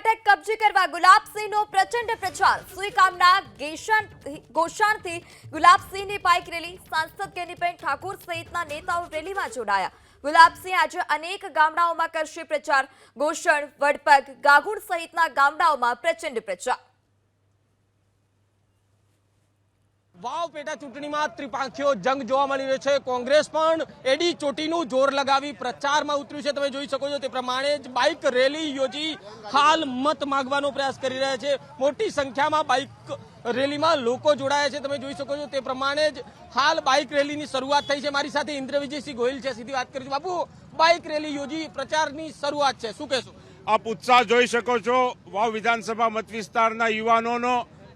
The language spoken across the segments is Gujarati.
બેઠક કબજે કરવા ગુલાબસિંહનો પ્રચંડ પ્રચાર। સુઈગામના ગોશાણથી ગુલાબસિંહની બાઇક રેલી, સાંસદ કેનીબેન ઠાકોર સહિતના નેતાઓ રેલીમાં જોડાયા। ગુલાબસિંહ આજે અનેક ગામડાઓમાં કરશે પ્રચાર। ગોશણ, વડપગ, ગાગુડ સહિતના ગામડાઓમાં પ્રચંડ પ્રચાર। વાવ પેટા ચૂંટણીમાં ત્રિપાંખીયો જંગ જોવા મળી રહ્યો છે। કોંગ્રેસ પણ એડી ચોટીનું જોર લગાવી પ્રચારમાં ઉતર્યું છે। તમે જોઈ શકો છો તે પ્રમાણે જ બાઇક રેલી યોજી હાલ મત માંગવાનો પ્રયાસ કરી રહ્યા છે। મોટી સંખ્યામાં બાઇક રેલીમાં લોકો જોડાયા છે। તમે જોઈ શકો છો તે પ્રમાણે જ હાલ બાઇક રેલીની શરૂઆત થઈ છે। મારી સાથે ઇન્દ્ર વિજયસિંહ ગોહિલ છે, સીધી વાત કરીશું। બાપુ, બાઇક રેલી યોજી પ્રચારની શરૂઆત છે, શું કહેશો? આપ ઉત્સાહ જોઈ શકો છો। વાવ વિધાનસભા મત વિસ્તારના યુવાનોનો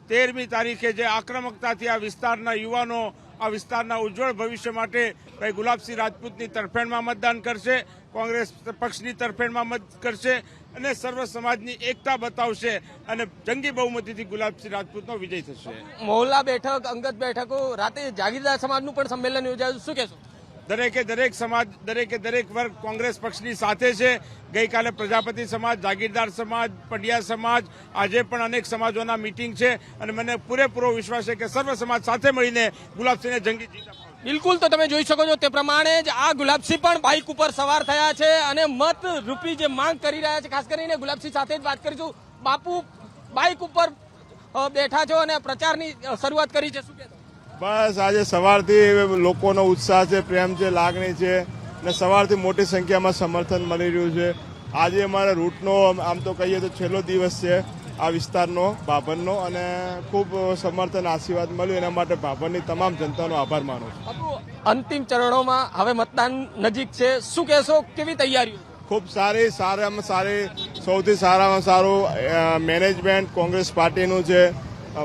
13મી તારીખે જે આક્રમકતાથી આ વિસ્તારના યુવાનો આ વિસ્તારના ઉજ્જવળ ભવિષ્ય માટે ભાઈ ગુલાબસિંહ રાજપૂતની તરફેણમાં મતદાન કરશે, કોંગ્રેસ પક્ષની તરફેણમાં મત કરશે અને સર્વ સમાજની એકતા બતાવશે અને જંગી બહુમતીથી ગુલાબસિંહ રાજપૂતનો વિજય થશે। મોહલ્લા બેઠક, અંગત બેઠકો, રાતે જાગીરદાર સમાજનું પણ સંમેલન યોજાયું, શું કહેશો? દરેક સમાજ, દરેક વર્ગ કોંગ્રેસ પક્ષની સાથે છે। ગઈકાલે પ્રજાપતિ સમાજ, જાગીરદાર સમાજ, પડિયા સમાજ, આજે પણ અનેક સમાજોના મીટિંગ છે અને મને પૂરેપૂરો વિશ્વાસ છે કે સર્વ સમાજ સાથે મળીને ગુલાબસિંહને જંગી જીત આપશે। બિલકુલ, તો તમે જોઈ શકો છો તે પ્રમાણે જ આ ગુલાબસિંહ પણ બાઇક ઉપર સવાર થયા છે અને મત રૂપી જે માંગ કરી રહ્યા છે। ખાસ કરીને ગુલાબસિંહ સાથે જ વાત કરીશું। બાપુ, બાઇક ઉપર બેઠા છો અને પ્રચારની શરૂઆત કરી છે, શું કહેશો? બસ આજે સવારથી લોકોનો ઉત્સાહ છે, પ્રેમ છે, લાગણી છે અને સવારથી મોટી સંખ્યામાં સમર્થન મળી રહ્યું છે। આજે અમારા રૂટનો આમ તો કહીએ તો છેલ્લો દિવસ છે આ વિસ્તારનો, ભાભરનો, અને ખૂબ સમર્થન આશીર્વાદ મળ્યું એના માટે ભાભરની તમામ જનતાનો આભાર માનું છું। અંતિમ ચરણોમાં હવે મતદાન નજીક છે, શું કહેશો? કેવી તૈયારીઓ? ખૂબ સારી, સારામાં સારી, સૌથી સારામાં સારું મેનેજમેન્ટ કોંગ્રેસ પાર્ટીનું છે,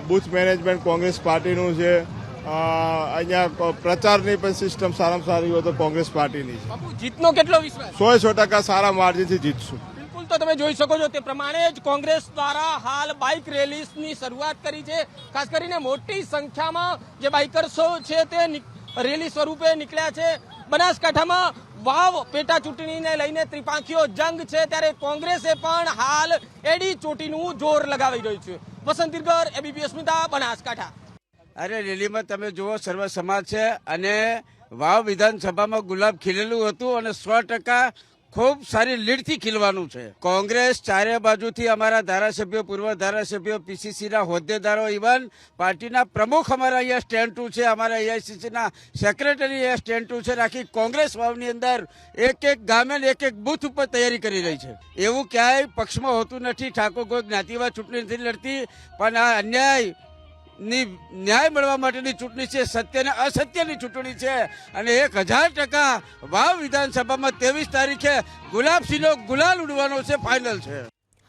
બૂથ મેનેજમેન્ટ કોંગ્રેસ પાર્ટીનું છે। અહીંયા પ્રચારની પણ સિસ્ટમ સારામાં સારી હોય તો કોંગ્રેસ પાર્ટીની છે। બાપુ, જીતનો કેટલો વિશ્વાસ? 100% સારા માર્જિનથી જીતશું। બિલકુલ, તો તમે જોઈ શકો છો તે પ્રમાણે જ કોંગ્રેસ દ્વારા હાલ બાઇક રેલીની શરૂઆત કરી છે। ખાસ કરીને મોટી સંખ્યામાં જે બાઇકર્સો છે તે રેલી સ્વરૂપે નીકળ્યા છે। બનાસકાંઠામાં વાવ પેટા ચૂંટણીને લઈને ત્રિપાંખીયો જંગ છે, ત્યારે કોંગ્રેસે પણ હાલ એડી ચોટીનું જોર લગાવી રહ્યું છે। વસંત દિરગર, એબીપી અસ્મિતા, બનાસકાંઠા। અરે રેલીમાં તમે જુઓ સર્વ સમાજ છે અને વાવ વિધાનસભામાં ગુલાબ ખીલેલું હતું અને 100% ખૂબ સારી લીડથી ખીલવાનું છે। કોંગ્રેસ ચારે બાજુથી અમારા ધારાસભ્યો, પૂર્વ ધારાસભ્યો, પીસીસીના હોદ્દેદારો, ઇવન પાર્ટીના પ્રમુખ અમારા અહીંયા સ્ટેન્ડ ટુ છે, અમારા એઆઈસીસીના સેક્રેટરી અહીંયા સ્ટેન્ડ ટુ છે। આખી કોંગ્રેસ વાવની અંદર એક ગામે એક બૂથ ઉપર તૈયારી કરી રહી છે। એવું ક્યાંય પક્ષમાં હોતું નથી। ઠાકોર કોઈ જ્ઞાતિવાદ ચૂંટણી નથી લડતી, પણ આ ન્યાય મળવા માટેની ચૂંટણી છે, સત્ય અને અસત્યની ચૂંટણી છે અને 1000% વાવ વિધાનસભામાં 23 તારીખે ગુલાબસિંહનો ગુલાલ ઉડવાનો છે, ફાઇનલ છે।